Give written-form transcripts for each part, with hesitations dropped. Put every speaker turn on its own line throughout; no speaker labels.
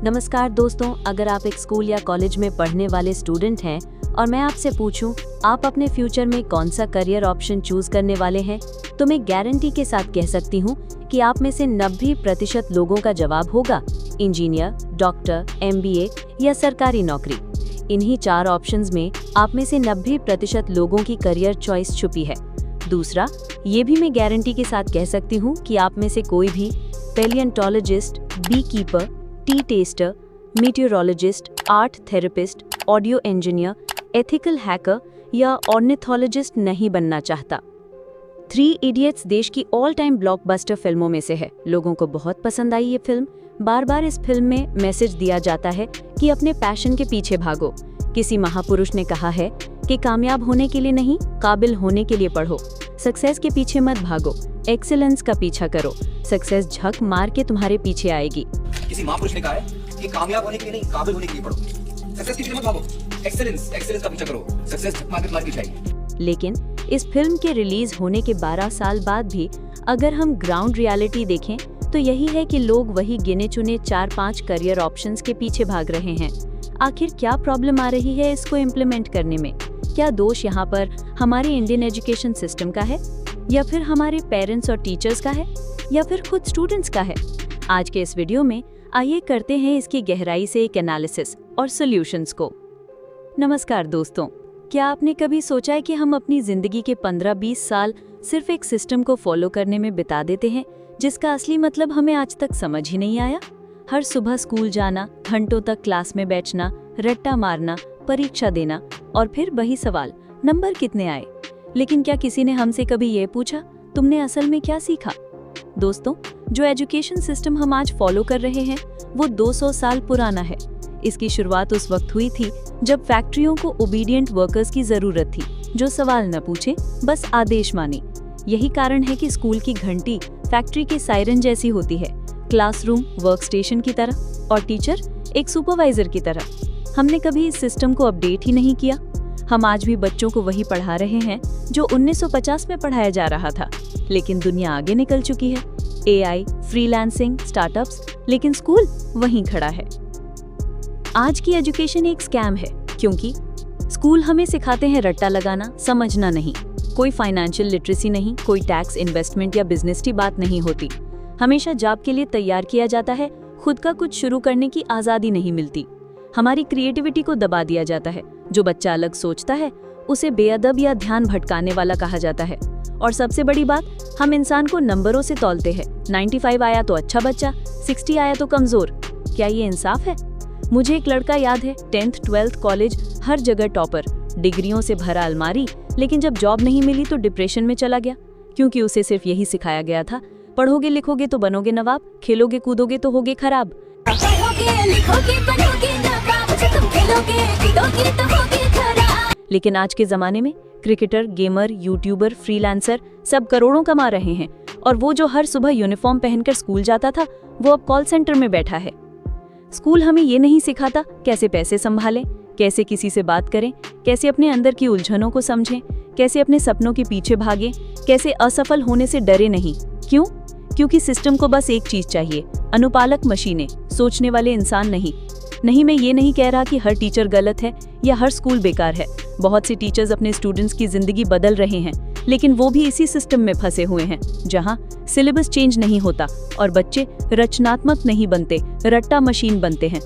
नमस्कार दोस्तों, अगर आप एक स्कूल या कॉलेज में पढ़ने वाले स्टूडेंट हैं और मैं आपसे पूछूं आप अपने फ्यूचर में कौन सा करियर ऑप्शन चूज करने वाले हैं, तो मैं गारंटी के साथ कह सकती हूं कि आप में से 90% लोगों का जवाब होगा इंजीनियर, डॉक्टर, MBA या सरकारी नौकरी। इन्हीं 4 ऑप्शंस में आप में से 90% लोगों की करियर चॉइस छुपी है। दूसरा, ये भी मैं गारंटी के साथ कह सकती हूँ कि आप में से कोई भी paleontologist, beekeeper, tea tester, meteorologist, art therapist, audio engineer, ethical hacker या ऑर्निथोलॉजिस्ट नहीं बनना चाहता। 3 इडियट्स देश की ऑल टाइम ब्लॉकबस्टर फिल्मों में से है। लोगों को बहुत पसंद आई ये फिल्म। बार बार इस फिल्म में मैसेज दिया जाता है कि अपने पैशन के पीछे भागो। किसी महापुरुष ने कहा है कि कामयाब होने के लिए नहीं, काबिल होने के लिए पढ़ो। सक्सेस के पीछे मत भागो, एक्सीलेंस का पीछा करो। सक्सेस झक मार के तुम्हारे पीछे आएगी।
किसी महापुरुष ने कहा है कि कामयाब होने के लिए नहीं, काबिल होने के लिए पढ़ो। सक्सेस के पीछे मत भागो, एक्सीलेंस का पीछा करो। सक्सेस झक मार के तुम्हारे पीछे आएगी।
लेकिन इस फिल्म के रिलीज होने के 12 साल बाद भी अगर हम ग्राउंड रियलिटी देखें तो यही है कि लोग वही गिने चुने 4-5 करियर ऑप्शंस के पीछे भाग रहे हैं। आखिर क्या प्रॉब्लम आ रही है इसको इम्प्लीमेंट करने में? क्या दोष यहाँ पर हमारे इंडियन एजुकेशन सिस्टम का है, या फिर हमारे पेरेंट्स और टीचर्स का है, या फिर खुद स्टूडेंट्स का है? आज के इस वीडियो में आइए करते हैं इसकी गहराई से एक एनालिसिस और सॉल्यूशंस को। नमस्कार दोस्तों, क्या आपने कभी सोचा है कि हम अपनी जिंदगी के 15-20 साल सिर्फ एक सिस्टम को फॉलो करने में बिता देते हैं जिसका असली मतलब हमें आज तक समझ ही नहीं आया? हर सुबह स्कूल जाना, घंटों तक क्लास में बैठना, रट्टा मारना, परीक्षा देना और फिर वही सवाल, नंबर कितने आए? लेकिन क्या किसी ने हमसे कभी ये पूछा तुमने असल में क्या सीखा? दोस्तों, जो एजुकेशन सिस्टम हम आज फॉलो कर रहे हैं वो 200 साल पुराना है। इसकी शुरुआत उस वक्त हुई थी जब फैक्ट्रियों को ओबीडिएंट वर्कर्स की जरूरत थी, जो सवाल न पूछे बस आदेश माने। यही कारण है कि स्कूल की घंटी फैक्ट्री के सायरन जैसी होती है, क्लासरूम वर्क स्टेशन की तरह और टीचर एक सुपरवाइजर की तरह। हमने कभी इस सिस्टम को अपडेट ही नहीं किया। हम आज भी बच्चों को वही पढ़ा रहे हैं जो 1950 में पढ़ाया जा रहा था। लेकिन दुनिया आगे निकल चुकी है, AI, फ्रीलांसिंग, स्टार्टअप्स, लेकिन स्कूल वहीं खड़ा है। आज की एजुकेशन एक स्कैम है, क्योंकि स्कूल हमें सिखाते हैं रट्टा लगाना, समझना नहीं। कोई फाइनेंशियल लिटरेसी नहीं, कोई टैक्स, इन्वेस्टमेंट या बिजनेस की बात नहीं होती। हमेशा जॉब के लिए तैयार किया जाता है, खुद का कुछ शुरू करने की आज़ादी नहीं मिलती। हमारी क्रिएटिविटी को दबा दिया जाता है। जो बच्चा अलग सोचता है उसे बेअदब या ध्यान भटकाने वाला कहा जाता है। और सबसे बड़ी बात, हम इंसान को नंबरों से तौलते हैं। 95 आया तो अच्छा बच्चा, 60 आया तो कमजोर। क्या ये इंसाफ है? मुझे एक लड़का याद है, 10th 12th कॉलेज, हर जगह टॉपर, डिग्रियों से भरा अलमारी, लेकिन जब जॉब नहीं मिली तो डिप्रेशन में चला गया, क्योंकि उसे सिर्फ यही सिखाया गया था, पढ़ोगे लिखोगे तो बनोगे नवाब, खेलोगे कूदोगे तो होगे खराब। लेकिन आज के जमाने में क्रिकेटर, गेमर, यूट्यूबर, फ्रीलांसर सब करोड़ों कमा रहे हैं, और वो जो हर सुबह यूनिफॉर्म पहनकर स्कूल जाता था वो अब कॉल सेंटर में बैठा है। स्कूल हमें ये नहीं सिखाता कैसे पैसे संभालें, कैसे किसी से बात करें, कैसे अपने अंदर की उलझनों को समझें, कैसे अपने सपनों के पीछे भागें, कैसे असफल होने से डरे नहीं। क्यों? क्योंकि सिस्टम को बस एक चीज चाहिए, अनुपालक मशीनें, सोचने वाले इंसान नहीं। मैं ये नहीं कह रहा कि हर टीचर गलत है या हर स्कूल बेकार है। बहुत से टीचर्स अपने स्टूडेंट्स की जिंदगी बदल रहे हैं, लेकिन वो भी इसी सिस्टम में फंसे हुए हैं जहां सिलेबस चेंज नहीं होता और बच्चे रचनात्मक नहीं बनते, रट्टा मशीन बनते हैं।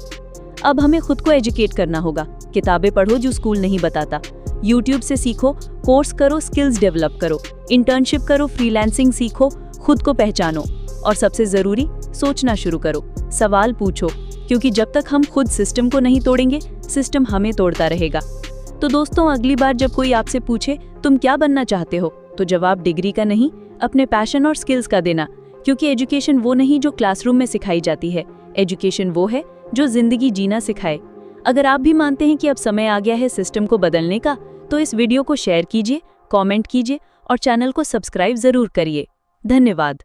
अब हमें खुद को एजुकेट करना होगा। किताबें पढ़ो जो स्कूल नहीं बताता, यूट्यूब से सीखो, कोर्स करो, स्किल्स डेवलप करो, इंटर्नशिप करो, फ्रीलांसिंग सीखो, खुद को पहचानो और सबसे जरूरी, सोचना शुरू करो, सवाल पूछो, क्योंकि जब तक हम खुद सिस्टम को नहीं तोड़ेंगे सिस्टम हमें तोड़ता रहेगा। तो दोस्तों, अगली बार जब कोई आपसे पूछे तुम क्या बनना चाहते हो, तो जवाब डिग्री का नहीं, अपने पैशन और स्किल्स का देना, क्योंकि एजुकेशन वो नहीं जो क्लासरूम में सिखाई जाती है, एजुकेशन वो है जो जिंदगी जीना सिखाए। अगर आप भी मानते हैं कि अब समय आ गया है सिस्टम को बदलने का, तो इस वीडियो को शेयर कीजिए, कमेंट कीजिए और चैनल को सब्सक्राइब जरूर करिए। धन्यवाद।